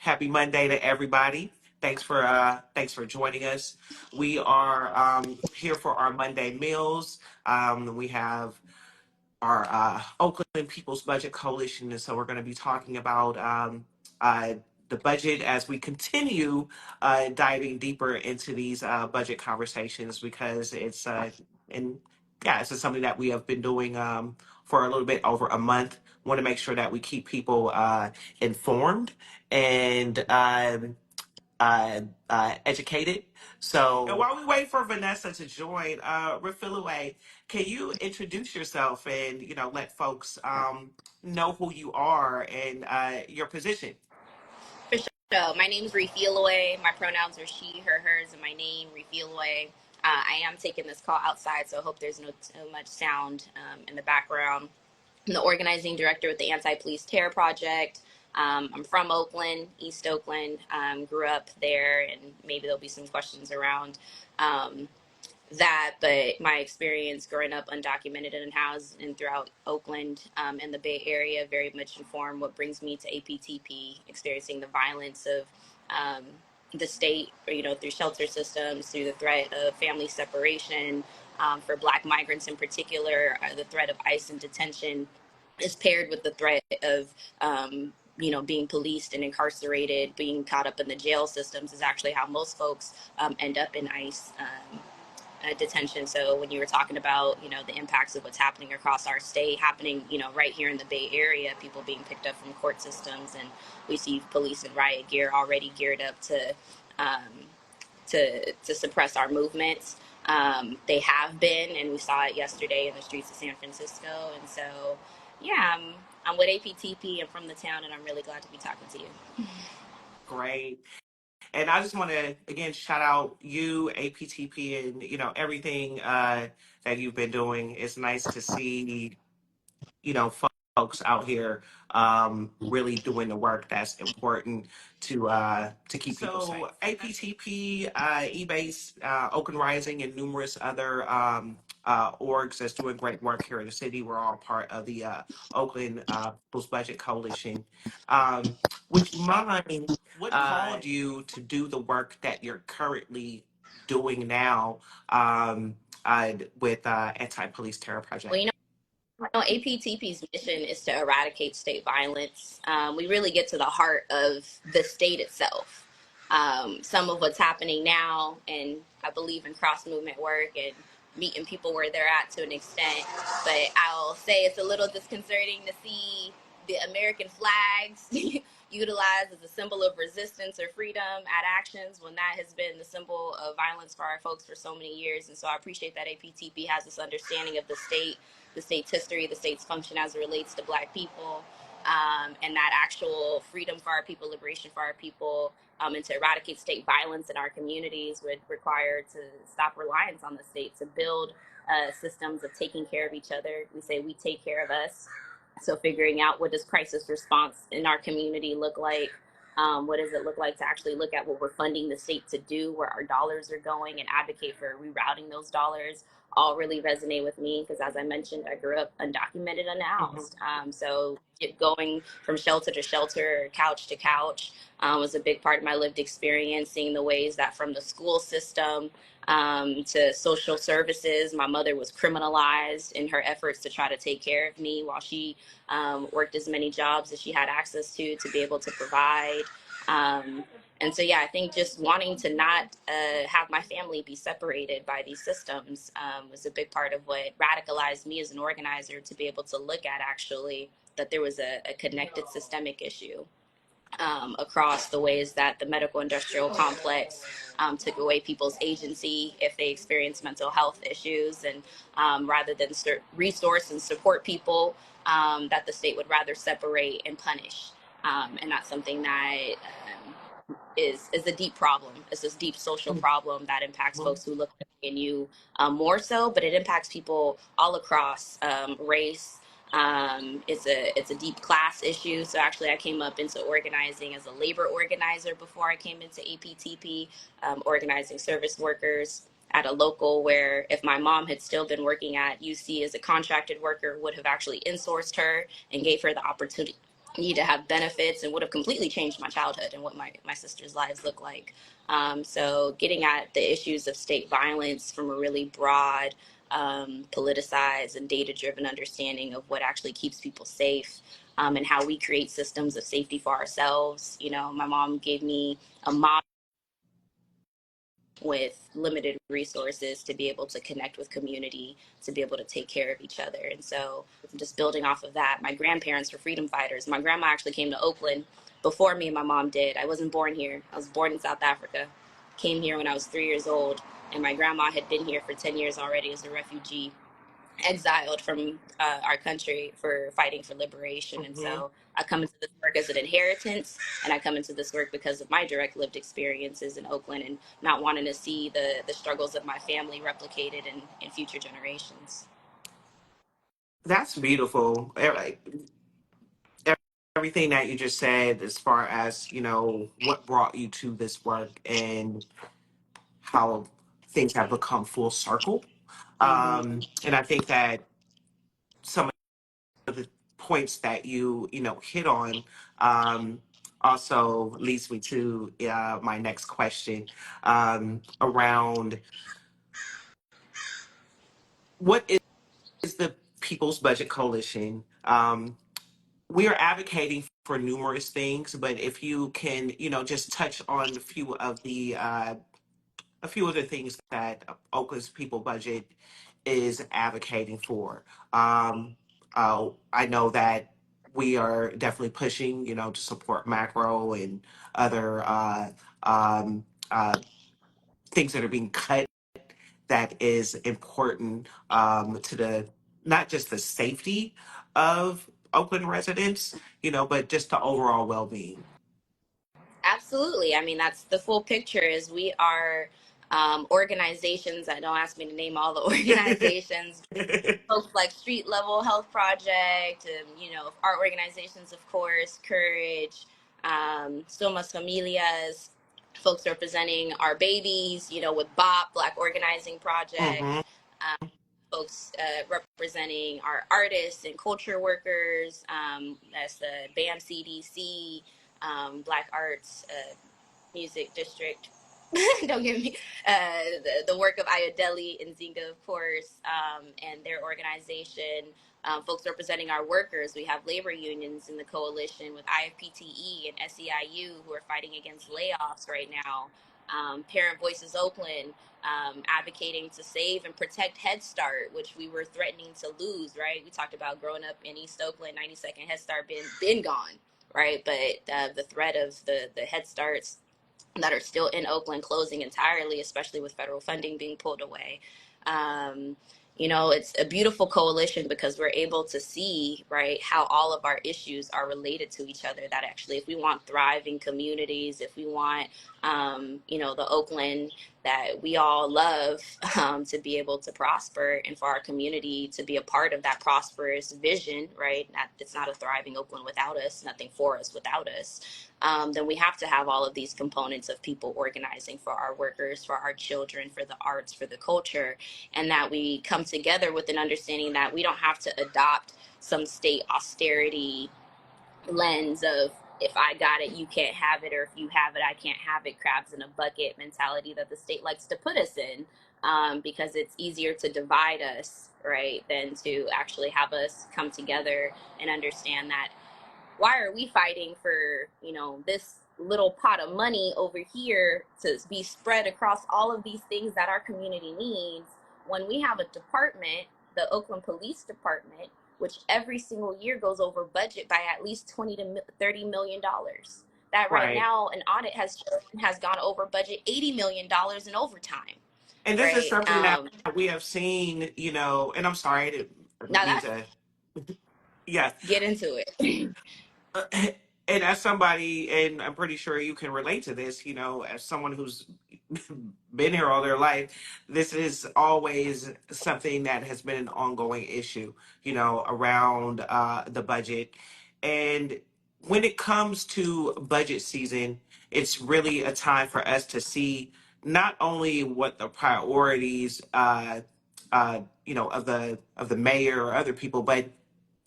Happy Monday to everybody. Thanks for joining us. We are here for our Monday meals. We have our Oakland People's Budget Coalition, and so we're going to be talking about uh, the budget as we continue diving deeper into these budget conversations because and yeah, it's just something that we have been doing for a little bit over a month. Want to make sure that we keep people informed and educated. So, and while we wait for Vanessa to join, Rafilaway, can you introduce yourself and let folks know who you are and your position? For sure. My name is Refielaway. My pronouns are she, her, hers, and my name, Refielaway. I am taking this call outside, so I hope there's no too much sound in the background. I'm the organizing director with the Anti-Police Terror Project. I'm from Oakland, East Oakland. Grew up there, and maybe there'll be some questions around that, but my experience growing up undocumented and housed and throughout Oakland and the Bay Area very much informed what brings me to APTP, experiencing the violence of the state, through shelter systems, through the threat of family separation. For Black migrants in particular, the threat of ICE and detention is paired with the threat of being policed and incarcerated, being caught up in the jail systems is actually how most folks end up in ICE detention. So when you were talking about, the impacts of what's happening across our state, happening, right here in the Bay Area, people being picked up from court systems, and we see police in riot gear already geared up to suppress our movements. They have been, and we saw it yesterday in the streets of San Francisco. And so, yeah, I'm with APTP. I'm from the town, and I'm really glad to be talking to you. Great. And I just want to again shout out you, APTP, and everything that you've been doing. It's nice to see folks out here really doing the work that's important to keep people safe. So APTP, eBase, Oakland Rising, and numerous other orgs that's doing great work here in the city. We're all part of the Oakland People's Budget Coalition. Would you mind? What called you to do the work that you're currently doing now with Anti-Police Terror Project? Well, APTP's mission is to eradicate state violence. We really get to the heart of the state itself. Some of what's happening now, and I believe in cross-movement work and meeting people where they're at to an extent, but I'll say it's a little disconcerting to see the American flags utilized as a symbol of resistance or freedom at actions when that has been the symbol of violence for our folks for so many years. And so I appreciate that APTP has this understanding of the state's history, the state's function as it relates to Black people, and that actual freedom for our people, liberation for our people, and to eradicate state violence in our communities would require to stop reliance on the state, to build systems of taking care of each other. We say we take care of us. So figuring out what does crisis response in our community look like? What does it look like to actually look at what we're funding the state to do, where our dollars are going, and advocate for rerouting those dollars, all really resonate with me because, as I mentioned, I grew up undocumented, unhoused. So going from shelter to shelter, couch to couch, was a big part of my lived experience, seeing the ways that from the school system to social services, my mother was criminalized in her efforts to try to take care of me while she worked as many jobs as she had access to be able to provide. And so, yeah, I think just wanting to not have my family be separated by these systems was a big part of what radicalized me as an organizer, to be able to look at actually that there was a connected systemic issue across the ways that the medical industrial complex took away people's agency if they experience mental health issues, and rather than resource and support people, that the state would rather separate and punish. And that's something that is a deep problem. It's this deep social problem that impacts folks who look like you more so, but it impacts people all across race. It's a deep class issue. So actually I came up into organizing as a labor organizer before I came into APTP, organizing service workers at a local where if my mom had still been working at UC as a contracted worker, would have actually insourced her and gave her the opportunity need to have benefits, and would have completely changed my childhood and what my sister's lives look like. So getting at the issues of state violence from a really broad, politicized and data-driven understanding of what actually keeps people safe, and how we create systems of safety for ourselves. You know, my mom gave me a model with limited resources to be able to connect with community, to be able to take care of each other. And so just building off of that, my grandparents were freedom fighters. My grandma actually came to Oakland before me and my mom did. I wasn't born here. I was born in South Africa. Came here when I was 3 years old, and my grandma had been here for 10 years already as a refugee, exiled from our country for fighting for liberation. And Hmm. so I come into this work as an inheritance, and I come into this work because of my direct lived experiences in Oakland and not wanting to see the struggles of my family replicated in future generations. That's beautiful. Everything that you just said, as far as what brought you to this work and how things have become full circle. Mm-hmm. And I think that some of the points that you hit on um, also leads me to my next question around what is the People's Budget Coalition. We are advocating for numerous things, but if you can just touch on a few of the things that Oakland's People Budget is advocating for. Um, I know that we are definitely pushing to support macro and other um, uh, things that are being cut that is important to the not just the safety of Oakland residents but just the overall well-being. Absolutely. I mean, that's the full picture. Is we are organizations. I don't ask me to name all the organizations. Folks like Street Level Health Project, and our organizations, of course, Courage, Somos Familias, folks representing our babies, with BOP, Black Organizing Project, Hmm. folks representing our artists and culture workers. That's the BAM CDC, Black Arts Music District. Don't give me the work of Ayodele and Zinga, of course, and their organization. Folks representing our workers. We have labor unions in the coalition with IFPTE and SEIU who are fighting against layoffs right now. Parent Voices Oakland advocating to save and protect Head Start, which we were threatening to lose. Right, we talked about growing up in East Oakland, 92nd Head Start been gone. Right, but the threat of the Head Starts that are still in Oakland closing entirely, especially with federal funding being pulled away. Um, it's a beautiful coalition because we're able to see, right, how all of our issues are related to each other. That actually, if we want thriving communities, if we want, the Oakland that we all love to be able to prosper, and for our community to be a part of that prosperous vision, right? It's not a thriving Oakland without us, nothing for us without us. Then we have to have all of these components of people organizing for our workers, for our children, for the arts, for the culture, and that we come together with an understanding that we don't have to adopt some state austerity lens of, if I got it, you can't have it, or if you have it, I can't have it, crabs in a bucket mentality that the state likes to put us in, because it's easier to divide us, right, than to actually have us come together and understand that, why are we fighting for this little pot of money over here to be spread across all of these things that our community needs, when we have a department, the Oakland Police Department, which every single year goes over budget by at least 20 to 30 million dollars, that right Right. now an audit has gone over budget 80 million dollars in overtime, And this is right? something that we have seen and I'm sorry, I didn't Now mean that's, to. Yes. get into it. Uh, and as somebody, and I'm pretty sure you can relate to this as someone who's been here all their life, this is always something that has been an ongoing issue around the budget. And when it comes to budget season, it's really a time for us to see not only what the priorities, of the mayor or other people, but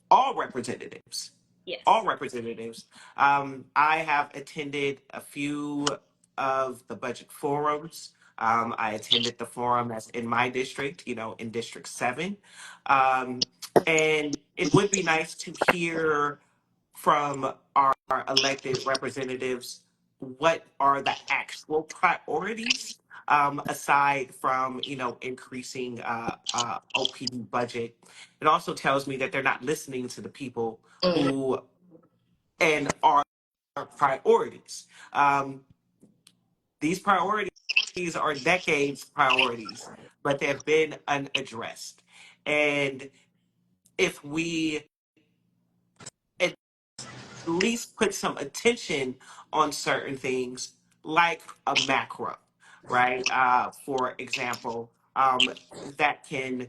all representatives. Yes. all representatives. I have attended a few of the budget forums. I attended the forum that's in my district, in District 7. Um, and it would be nice to hear from our elected representatives what are the actual priorities, aside from increasing OPD budget. It also tells me that they're not listening to the people Mhm. who and our priorities. These priorities are decades priorities, but they've been unaddressed. And if we at least put some attention on certain things, like a macro, right? For example, that can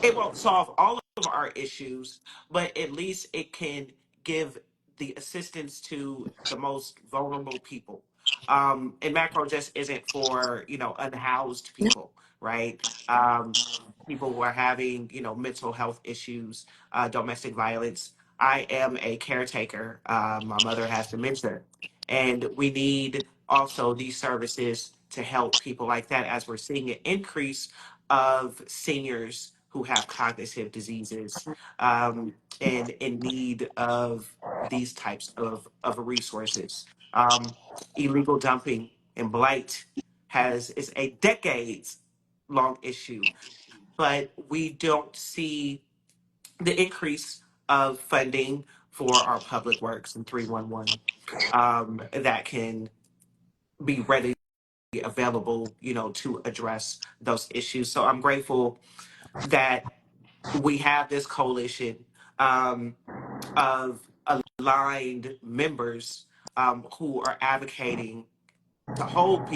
it won't solve all of our issues, but at least it can give the assistance to the most vulnerable people. And macro just isn't for unhoused people, right? People who are having mental health issues, domestic violence. I am a caretaker. My mother has dementia, and we need also these services to help people like that, as we're seeing an increase of seniors who have cognitive diseases, and in need of these types of resources. Um, Illegal dumping and blight is a decades long issue, but we don't see the increase of funding for our public works in 311, that can be readily available, to address those issues. So I'm grateful that we have this coalition, um, of aligned members, who are advocating to hold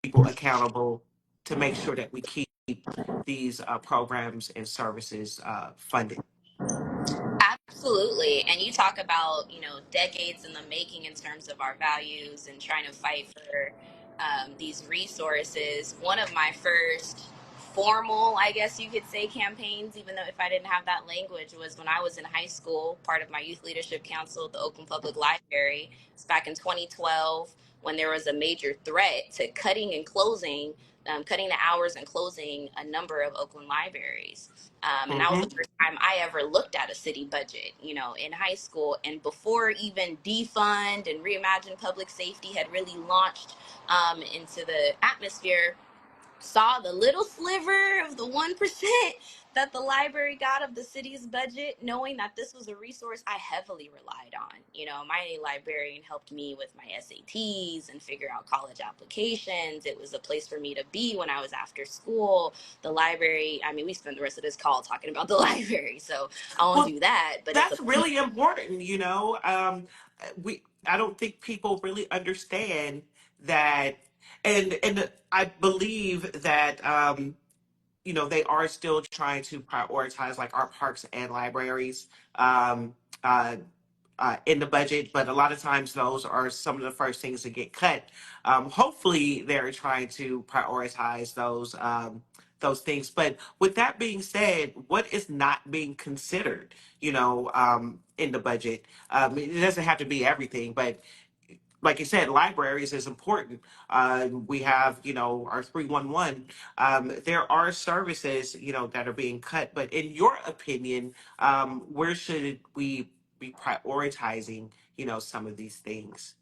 people accountable to make sure that we keep these programs and services funded. Absolutely. And you talk about, decades in the making in terms of our values and trying to fight for these resources. One of my first formal, I guess you could say, campaigns, even though if I didn't have that language, was when I was in high school, part of my youth leadership council at the Oakland Public Library. It's back in 2012 when there was a major threat to cutting the hours and closing a number of Oakland libraries. And that was the Hmm. first time I ever looked at a city budget, in high school. And before even defund and reimagine public safety had really launched into the atmosphere, saw the little sliver of the 1% that the library got of the city's budget, knowing that this was a resource I heavily relied on. My librarian helped me with my SATs and figure out college applications. It was a place for me to be when I was after school. The library, I mean, we spent the rest of this call talking about the library, so I won't Well, do that, but it's a that's place. really important. I don't think people really understand that, and I believe that they are still trying to prioritize like our parks and libraries, um, uh, in the budget, but a lot of times those are some of the first things to get cut. Hopefully, they're trying to prioritize those things. But with that being said, what is not being considered, in the budget? It doesn't have to be everything, but like you said, libraries is important. We have, our 311. There are services, that are being cut. But in your opinion, where should we be prioritizing, some of these things?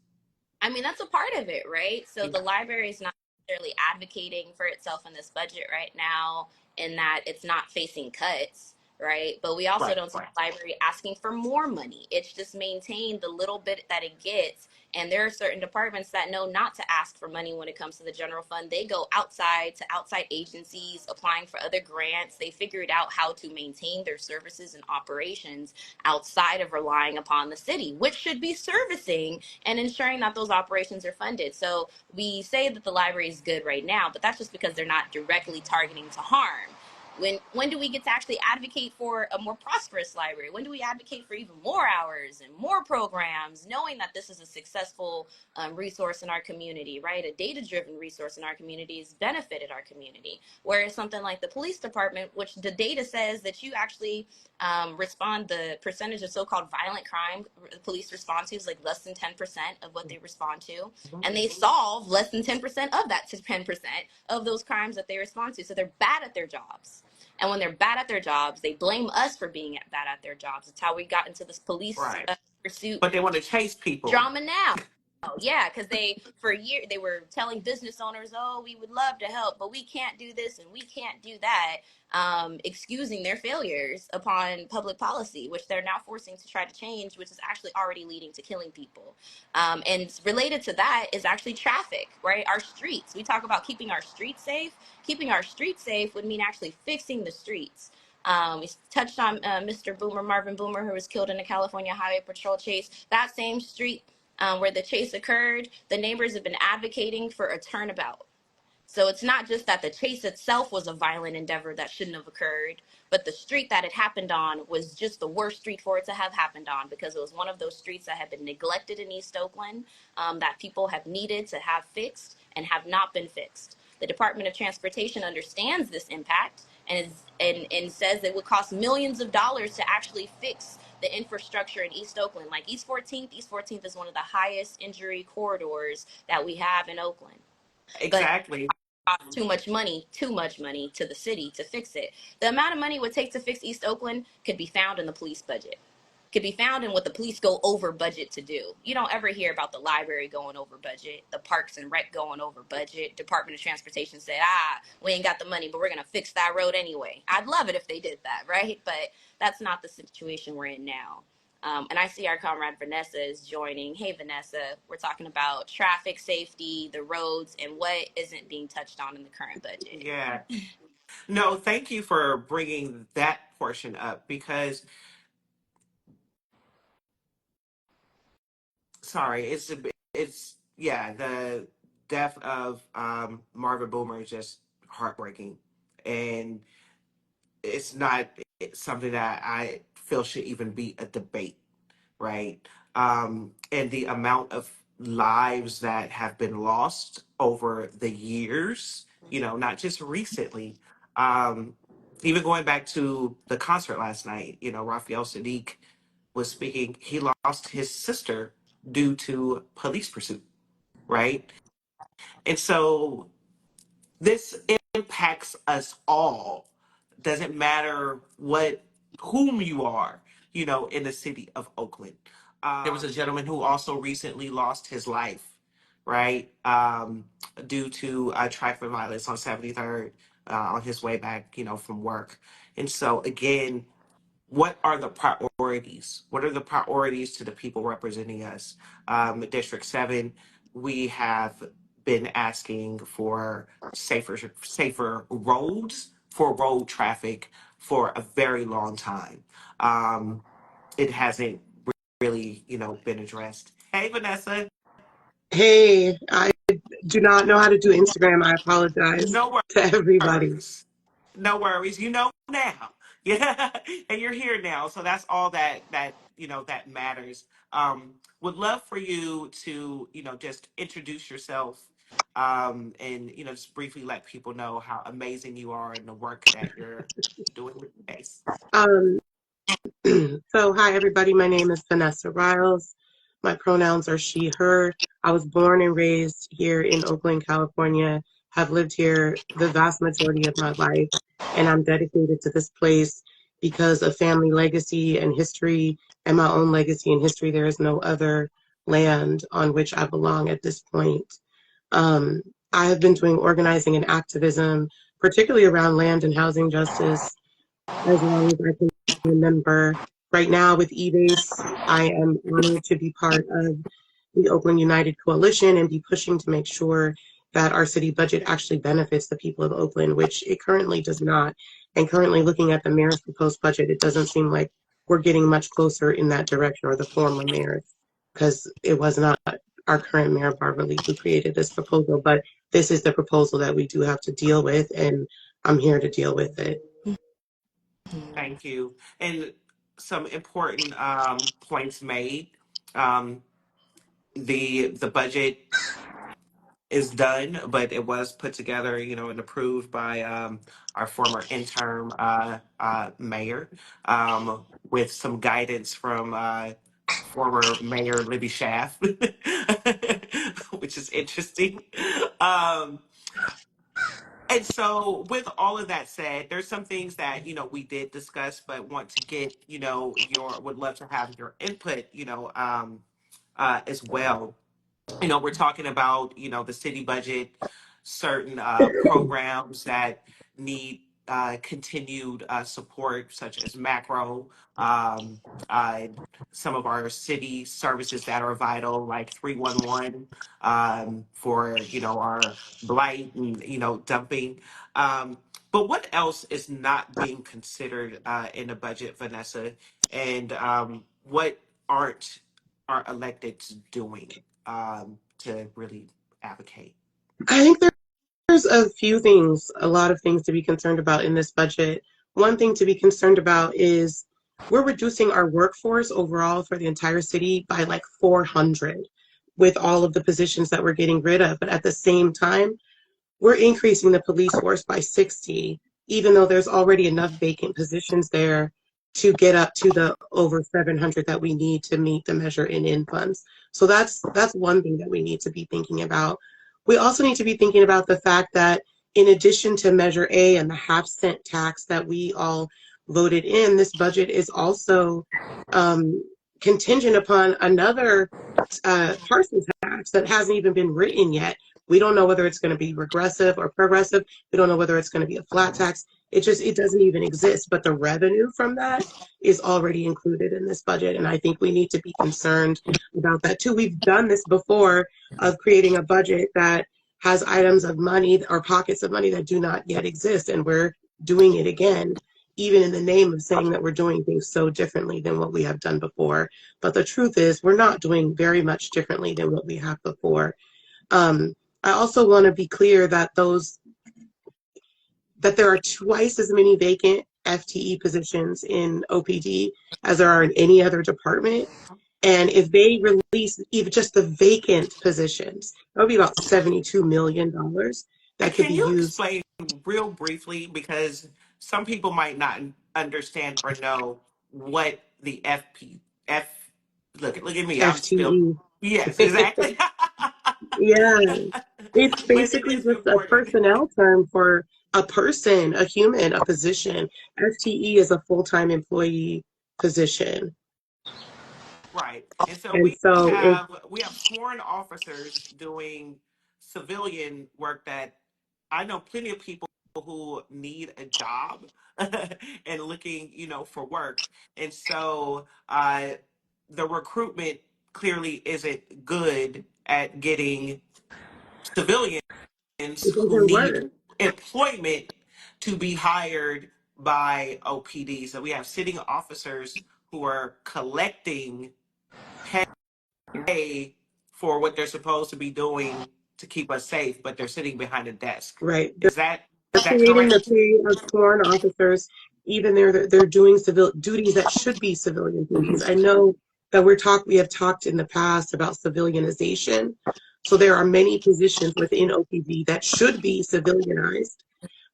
I mean, that's a part of it, right? So the library is not necessarily advocating for itself in this budget right now, in that it's not facing cuts, right? But we also Right, don't see right. the library asking for more money. It's just maintained the little bit that it gets. And there are certain departments that know not to ask for money when it comes to the general fund. They go outside to outside agencies applying for other grants. They figured out how to maintain their services and operations outside of relying upon the city, which should be servicing and ensuring that those operations are funded. So we say that the library is good right now, but that's just because they're not directly targeting to harm. When do we get to actually advocate for a more prosperous library? When do we advocate for even more hours and more programs, knowing that this is a successful resource in our community, right? A data-driven resource in our community has benefited our community. Whereas something like the police department, which the data says that you actually respond, the percentage of so-called violent crime police respond to is like less than 10% of what they respond to. And they solve less than 10% of that to 10% of those crimes that they respond to. So they're bad at their jobs. And when they're bad at their jobs, they blame us for being bad at their jobs. It's how we got into this police Right. pursuit But they want to chase people. drama now. Oh, yeah, because for a year, they were telling business owners, oh, we would love to help, but we can't do this and we can't do that, excusing their failures upon public policy, which they're now forcing to try to change, which is actually already leading to killing people. And related to that is actually traffic, right? Our streets. We talk about keeping our streets safe. Keeping our streets safe would mean actually fixing the streets. We touched on Mr. Boomer, Marvin Boomer, who was killed in a California Highway Patrol chase. That same street where the chase occurred, the neighbors have been advocating for a turnabout. So it's not just that the chase itself was a violent endeavor that shouldn't have occurred, but the street that it happened on was just the worst street for it to have happened on, because it was one of those streets that had been neglected in East Oakland, that people have needed to have fixed and have not been fixed. The Department of Transportation understands this impact and says it would cost millions of dollars to actually fix the infrastructure in East Oakland. Like East 14th is one of the highest injury corridors that we have in Oakland. Exactly. But too much money to the city to fix it. The amount of money it would take to fix East Oakland could be found in the police budget. Could be found in what the police go over budget to do. You don't ever hear about the library going over budget, the parks and rec going over budget. Department of Transportation said, we ain't got the money, but we're going to fix that road anyway. I'd love it if they did that, right? But that's not the situation we're in now. And I see our comrade Vanessa is joining. Hey, Vanessa, we're talking about traffic safety, the roads, and what isn't being touched on in the current budget. Yeah. No, thank you for bringing that portion up, because sorry, yeah, the death of Marvin Boomer is just heartbreaking, and it's not something that I feel should even be a debate, right? And the amount of lives that have been lost over the years, not just recently. Um, Even going back to the concert last night, Raphael Sadiq was speaking. He lost his sister due to police pursuit, right? And so this impacts us all. Doesn't matter whom you are, in the city of Oakland. There was a gentleman who also recently lost his life, right, due to traffic violence on 73rd on his way back, from work. And so again, what are the priorities? What are the priorities to the people representing us? District 7, we have been asking for safer roads for road traffic for a very long time. It hasn't really, been addressed. Hey, Vanessa. Hey, I do not know how to do Instagram. I apologize No to everybody. worries. No worries. You know now. Yeah. And you're here now. So that's all that matters. Would love for you to, just introduce yourself, and, just briefly let people know how amazing you are and the work that you're doing with space. Um, so hi everybody, my name is Vanessa Riles. My pronouns are she, her. I was born and raised here in Oakland, California, have lived here the vast majority of my life, and I'm dedicated to this place because of family legacy and history and my own legacy and history. There is no other land on which I belong at this point. I have been doing organizing and activism, particularly around land and housing justice, as long as I can remember. Right now with eBase, I am honored to be part of the Oakland United Coalition and be pushing to make sure that our city budget actually benefits the people of Oakland, which it currently does not. And currently looking at the mayor's proposed budget, it doesn't seem like we're getting much closer in that direction, or the former mayor, because it was not our current mayor, Barbara Lee, who created this proposal. But this is the proposal that we do have to deal with, and I'm here to deal with it. Thank you. And some important points made. Um, the budget is done, but it was put together, and approved by our former interim mayor, with some guidance from former Mayor Libby Schaff, which is interesting. Um, and so, with all of that said, there's some things that we did discuss, but want to get your would love to have your input, as well. We're talking about, the city budget, certain programs that need continued support, such as macro, uh, some of our city services that are vital, like 311, for, our blight and, dumping. But what else is not being considered in the budget, Vanessa? And what aren't our electeds doing to really advocate? I think there's a few things, a lot of things to be concerned about in this budget. One thing to be concerned about is we're reducing our workforce overall for the entire city by like 400 with all of the positions that we're getting rid of. But at the same time, we're increasing the police force by 60, even though there's already enough vacant positions there to get up to the over 700 that we need to meet the measure in funds. So that's one thing that we need to be thinking about. We also need to be thinking about the fact that in addition to Measure A and the half-cent tax that we all voted in, this budget is also contingent upon another parcel tax that hasn't even been written yet. We don't know whether it's going to be regressive or progressive. We don't know whether it's going to be a flat tax. It doesn't even exist. But the revenue from that is already included in this budget. And I think we need to be concerned about that too. We've done this before, of creating a budget that has items of money or pockets of money that do not yet exist. And we're doing it again, even in the name of saying that we're doing things so differently than what we have done before. But the truth is, we're not doing very much differently than what we have before. I also want to be clear that there are twice as many vacant FTE positions in OPD as there are in any other department. And if they release even just the vacant positions, that would be about $72 million that could Can be you used. explain real briefly, because some people might not understand or know what the F look at me, I'm still, FTE. yes, exactly. Yeah, it's But it basically is just a important. personnel term for a person, a human, a position. FTE is a full-time employee position. Right. And so And we so if have sworn officers doing civilian work that I know plenty of people who need a job and looking, for work. And so the recruitment clearly isn't good at getting civilians it who doesn't need work, employment to be hired by OPD. So we have sitting officers who are collecting pay for what they're supposed to be doing to keep us safe, but they're sitting behind a desk. right? Is that They're is that creating the correct? pay of sworn officers, even they're doing civil duties that should be civilian duties. I know that we have talked in the past about civilianization. So there are many positions within OPD that should be civilianized,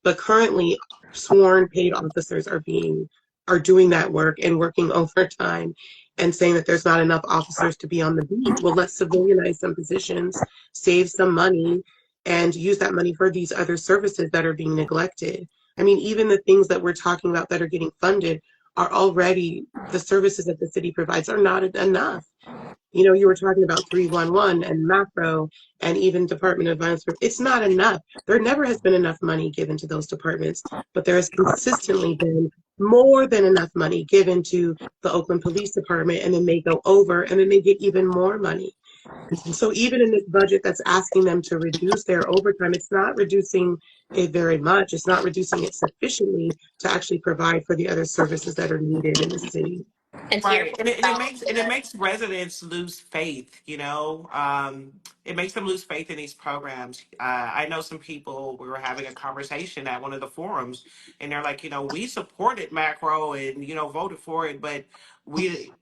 but currently sworn paid officers are doing that work and working overtime and saying that there's not enough officers to be on the beat. Well, let's civilianize some positions, save some money, and use that money for these other services that are being neglected. I mean, even the things that we're talking about that are getting funded are already, the services that the city provides are not enough. You were talking about 311 and macro and even Department of Violence. It's not enough. There never has been enough money given to those departments, but there has consistently been more than enough money given to the Oakland Police Department, and then they go over and then they get even more money. So even in this budget that's asking them to reduce their overtime, it's not reducing it very much. It's not reducing it sufficiently to actually provide for the other services that are needed in the city. And to your Right, point and about it the makes residents lose faith. It makes them lose faith in these programs. I know some people. We were having a conversation at one of the forums, and they're like, we supported macro and voted for it, but we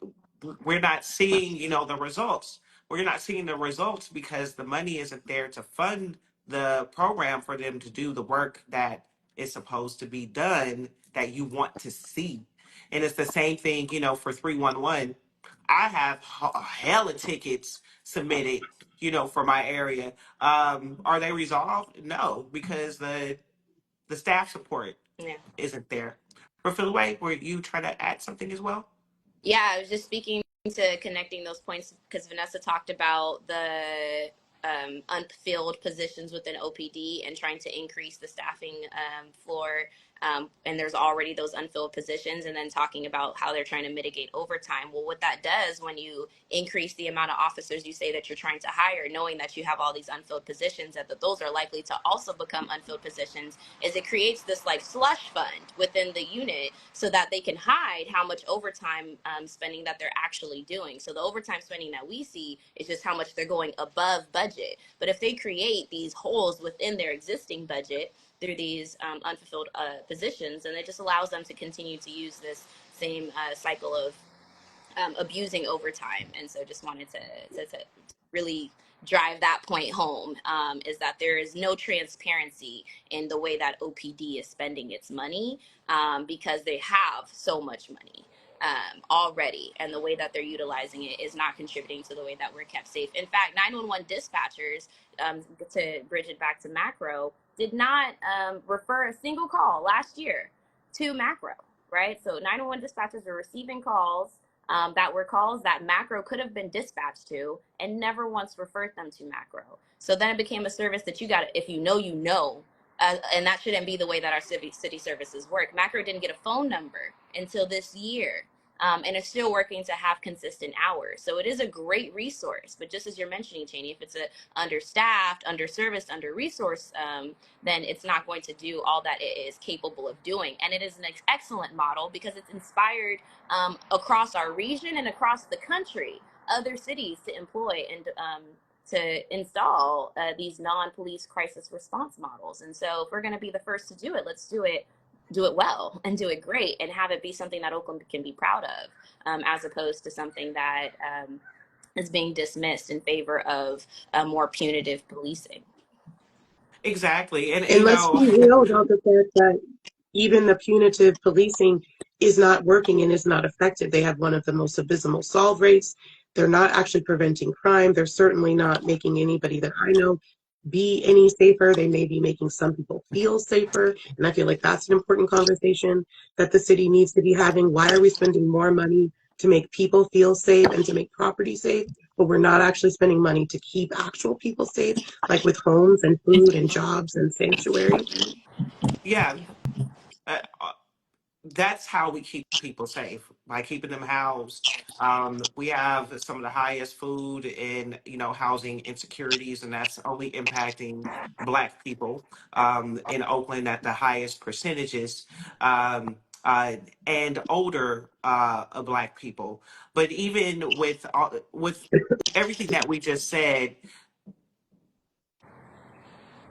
we're not seeing the results. We're not seeing the results because the money isn't there to fund the program for them to do the work that is supposed to be done that you want to see. And it's the same thing, for 311. I have hella tickets submitted, for my area. Are they resolved? No, because the staff support yeah. isn't there. Profilway, were you trying to add something as well? Yeah, I was just speaking to connecting those points because Vanessa talked about the unfilled positions within OPD and trying to increase the staffing floor. And there's already those unfilled positions, and then talking about how they're trying to mitigate overtime. Well, what that does when you increase the amount of officers you say that you're trying to hire, knowing that you have all these unfilled positions, that those are likely to also become unfilled positions, is it creates this like slush fund within the unit so that they can hide how much overtime spending that they're actually doing. So the overtime spending that we see is just how much they're going above budget. But if they create these holes within their existing budget through these unfulfilled positions, then it just allows them to continue to use this same cycle of abusing overtime. And so just wanted to really drive that point home, is that there is no transparency in the way that OPD is spending its money, because they have so much money already, and the way that they're utilizing it is not contributing to the way that we're kept safe. In fact, 911 dispatchers, to bridge it back to macro, did not refer a single call last year to macro, right? So 911 dispatchers are receiving calls that were calls that macro could have been dispatched to and never once referred them to macro. So then it became a service that you got, if you know, and that shouldn't be the way that our city services work. Macro didn't get a phone number until this year. And it's still working to have consistent hours. So it is a great resource. But just as you're mentioning, Chaney, if it's a understaffed, underserviced, under-resourced, then it's not going to do all that it is capable of doing. And it is an excellent model because it's inspired across our region and across the country, other cities to employ and to install these non-police crisis response models. And so if we're going to be the first to do it, let's do it well and do it great and have it be something that Oakland can be proud of, as opposed to something that is being dismissed in favor of more punitive policing. Exactly. And, And let's be real about the fact that even the punitive policing is not working and is not effective. They have one of the most abysmal solve rates. They're not actually preventing crime. They're certainly not making anybody that I know be any safer. They may be making some people feel safer. And I feel like that's an important conversation that the city needs to be having. Why are we spending more money to make people feel safe and to make property safe, but we're not actually spending money to keep actual people safe, like with homes and food and jobs and sanctuary? yeah, uh, that's how we keep people safe, by keeping them housed. We have some of the highest food and housing insecurities, and that's only impacting Black people in Oakland at the highest percentages, um, and older Black people. But even with everything that we just said,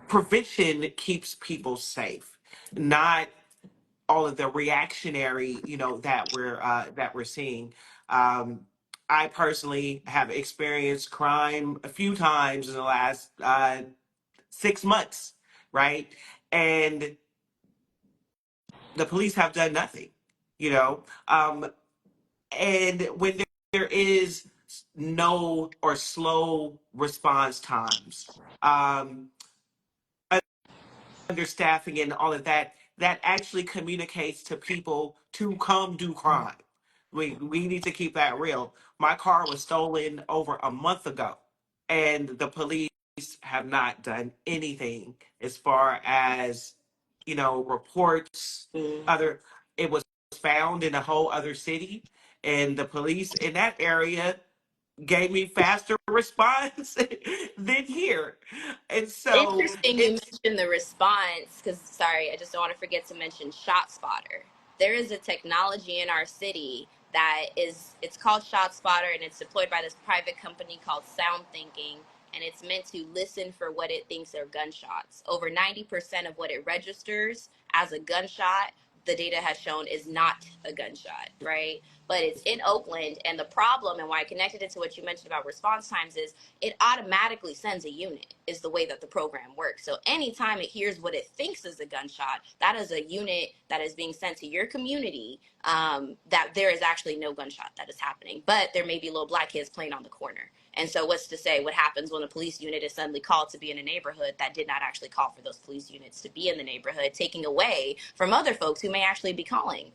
prevention keeps people safe, not all of the reactionary, that we're seeing. Um, I personally have experienced crime a few times in the last 6 months, right? And the police have done nothing, you know. And when there is no or slow response times, um, understaffing and all of that, that actually communicates to people to come do crime. We need to keep that real. My car was stolen over a month ago, and the police have not done anything as far as reports. Mm. Other It was found in a whole other city, and the police in that area gave me faster response than here. And so Interesting you it's mentioned the response because, sorry, I just don't want to forget to mention ShotSpotter. There is a technology in our city that it's called ShotSpotter, and it's deployed by this private company called Sound Thinking, and it's meant to listen for what it thinks are gunshots. Over 90% of what it registers as a gunshot, the data has shown is not a gunshot, right? But it's in Oakland, and the problem, and why I connected it to what you mentioned about response times, is it automatically sends a unit, is the way that the program works. So anytime it hears what it thinks is a gunshot, that is a unit that is being sent to your community, that there is actually no gunshot that is happening, but there may be little black kids playing on the corner. And so what's to say what happens when a police unit is suddenly called to be in a neighborhood that did not actually call for those police units to be in the neighborhood, taking away from other folks who may actually be calling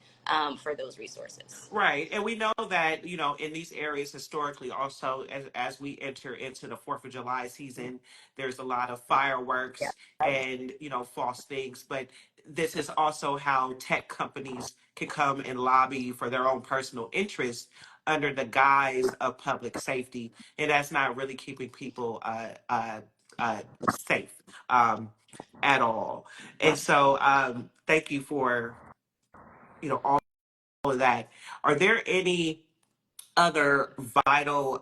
for those resources. Right. And we know that, in these areas historically, also, as we enter into the 4th of July season, there's a lot of Yeah. fireworks and, false things. But this is also how tech companies can come and lobby for their own personal interests under the guise of public safety. And that's not really keeping people safe at all. And so thank you for, all of that. Are there any other vital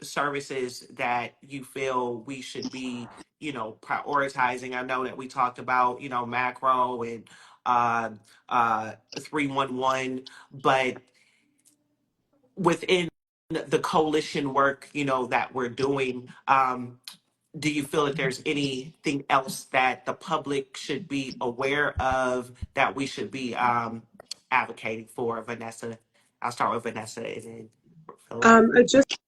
services that you feel we should be, prioritizing? I know that we talked about, macro and uh, 311, but within the coalition work, that we're doing, do you feel that there's anything else that the public should be aware of that we should be advocating for, Vanessa? I'll start with Vanessa and then Philip. Um, I just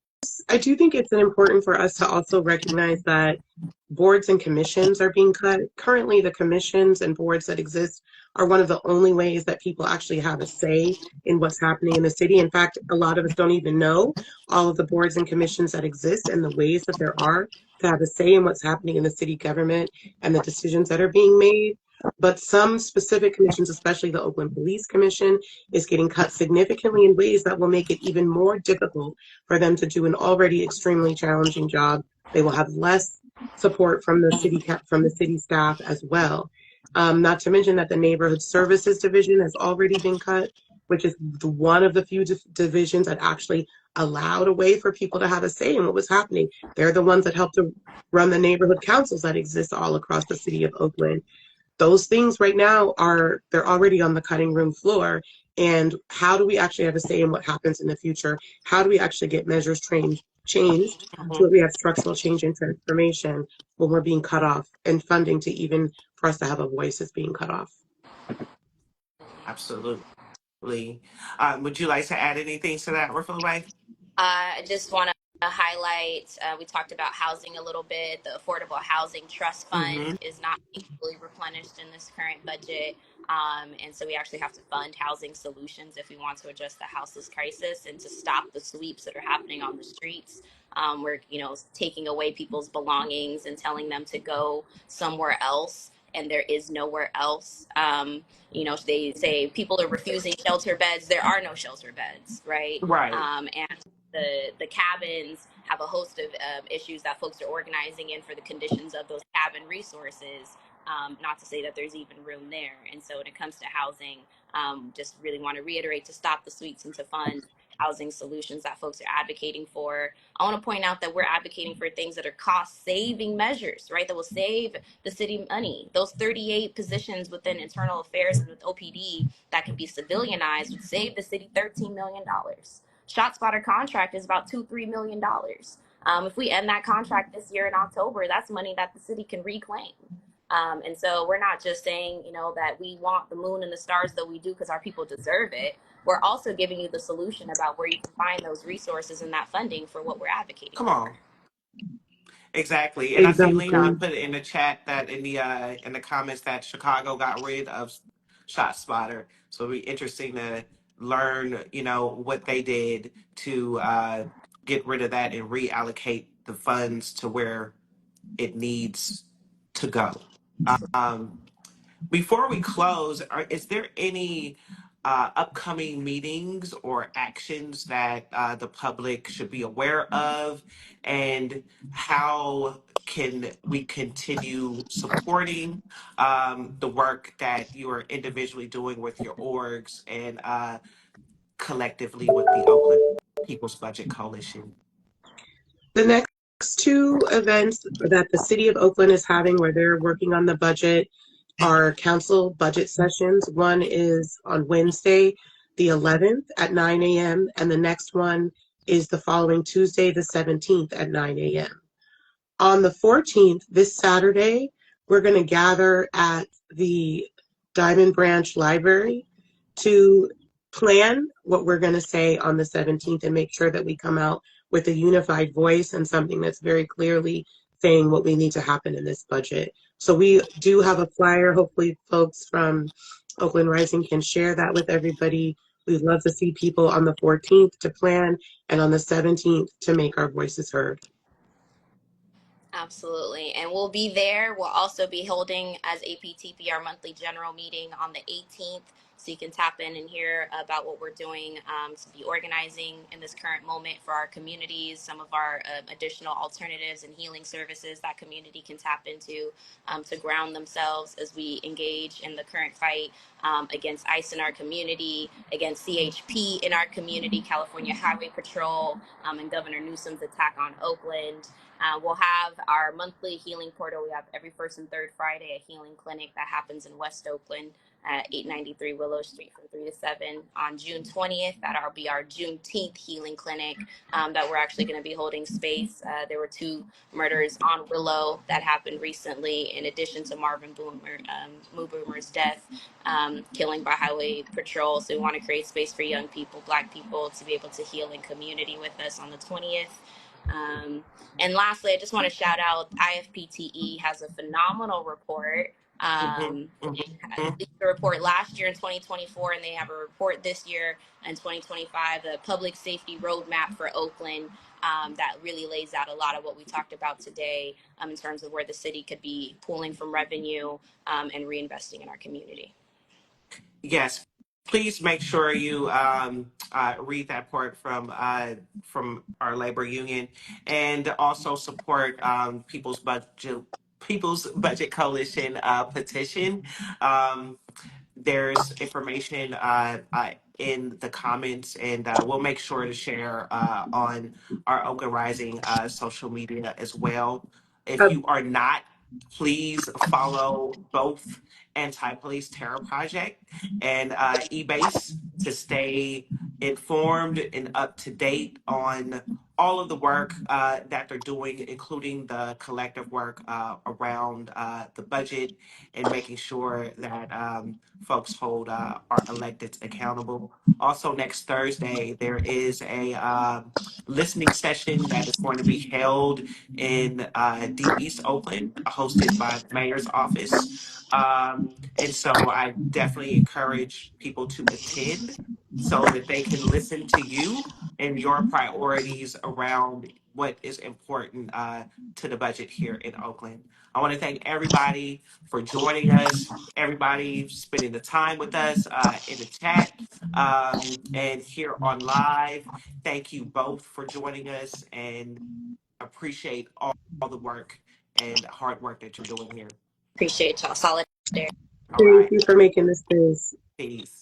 I do think it's important for us to also recognize that boards and commissions are being cut. Currently, the commissions and boards that exist are one of the only ways that people actually have a say in what's happening in the city. In fact, a lot of us don't even know all of the boards and commissions that exist and the ways that there are to have a say in what's happening in the city government and the decisions that are being made. But some specific commissions, especially the Oakland Police Commission, is getting cut significantly in ways that will make it even more difficult for them to do an already extremely challenging job. They will have less support from the city staff as well. Not to mention that the neighborhood services division has already been cut, which is one of the few divisions that actually allowed a way for people to have a say in what was happening. They're the ones that helped to run the neighborhood councils that exist all across the city of Oakland. Those things right now they're already on the cutting room floor. And how do we actually have a say in what happens in the future? How do we actually get measures changed so that we have structural change and transformation when we're being cut off, and funding to even for us to have a voice is being cut off? Absolutely. Would you like to add anything to that, Philip? I just want to highlight, we talked about housing a little bit. The Affordable Housing Trust Fund Mm-hmm. is not being fully replenished in this current budget. And so we actually have to fund housing solutions if we want to address the houseless crisis and to stop the sweeps that are happening on the streets. We're, taking away people's belongings and telling them to go somewhere else, and there is nowhere else. They say people are refusing shelter beds. There are no shelter beds, right? Right. And the cabins have a host of issues that folks are organizing in for the conditions of those cabin resources. Not to say that there's even room there. And so when it comes to housing, just really want to reiterate to stop the sweeps and to fund housing solutions that folks are advocating for. I want to point out that we're advocating for things that are cost saving measures, right? That will save the city money. Those 38 positions within internal affairs and with OPD that can be civilianized would save the city $13 million. ShotSpotter contract is about $2-3 million. If we end that contract this year in October, that's money that the city can reclaim. And so we're not just saying, that we want the moon and the stars, though we do, because our people deserve it. We're also giving you the solution about where you can find those resources and that funding for what we're advocating Come for. on. Exactly. And I see Leon Exactly. put in the chat that in the comments that Chicago got rid of ShotSpotter. So it'll be interesting to learn, what they did to get rid of that and reallocate the funds to where it needs to go. Um, Before we close, is there any upcoming meetings or actions that the public should be aware of? And how can we continue supporting the work that you are individually doing with your orgs and collectively with the Oakland People's Budget Coalition. The next two events that the city of Oakland is having where they're working on the budget are council budget sessions. One is on Wednesday, the 11th at 9 a.m. and the next one is the following Tuesday, the 17th at 9 a.m. On the 14th, this Saturday, we're going to gather at the Diamond Branch Library to plan what we're going to say on the 17th and make sure that we come out with a unified voice and something that's very clearly saying what we need to happen in this budget. So we do have a flyer. Hopefully folks from Oakland Rising can share that with everybody. We'd love to see people on the 14th to plan and on the 17th to make our voices heard. Absolutely. And we'll be there. We'll also be holding as APTP our monthly general meeting on the 18th. So you can tap in and hear about what we're doing to be organizing in this current moment for our communities, some of our additional alternatives and healing services that community can tap into to ground themselves as we engage in the current fight against ICE in our community, against CHP in our community, California Highway Patrol, and Governor Newsom's attack on Oakland. We'll have our monthly healing portal. We have every first and third Friday a healing clinic that happens in West Oakland at 893 Willow Street from 3 to 7. On June 20th, that'll be our Juneteenth healing clinic that we're actually going to be holding space. There were 2 murders on Willow that happened recently, in addition to Marvin Boomer's death, killing by Highway Patrol. So we want to create space for young people, Black people, to be able to heal in community with us on the 20th. And lastly, I just want to shout out IFPTE has a phenomenal report. Released a report last year in 2024, and they have a report this year in 2025, the public safety roadmap for Oakland, that really lays out a lot of what we talked about today in terms of where the city could be pulling from revenue and reinvesting in our community. Yes, please make sure you read that part from our labor union, and also support People's Budget Coalition petition. There's information in the comments, and we'll make sure to share on our Oakland Rising social media as well. If you are not, please follow both Anti-Police Terror Project and eBase to stay informed and up to date on all of the work that they're doing, including the collective work around the budget and making sure that folks hold our electeds accountable. Also, next Thursday, there is a listening session that is going to be held in Deep East Oakland, hosted by the mayor's office. And so I definitely encourage people to attend so that they can listen to you and your priorities around what is important to the budget here in Oakland. I want to thank everybody for joining us, everybody spending the time with us in the chat and here on live. Thank you both for joining us, and appreciate all the work and hard work that you're doing here. Appreciate y'all. Solid there. All Thank right. you for making this space. Peace.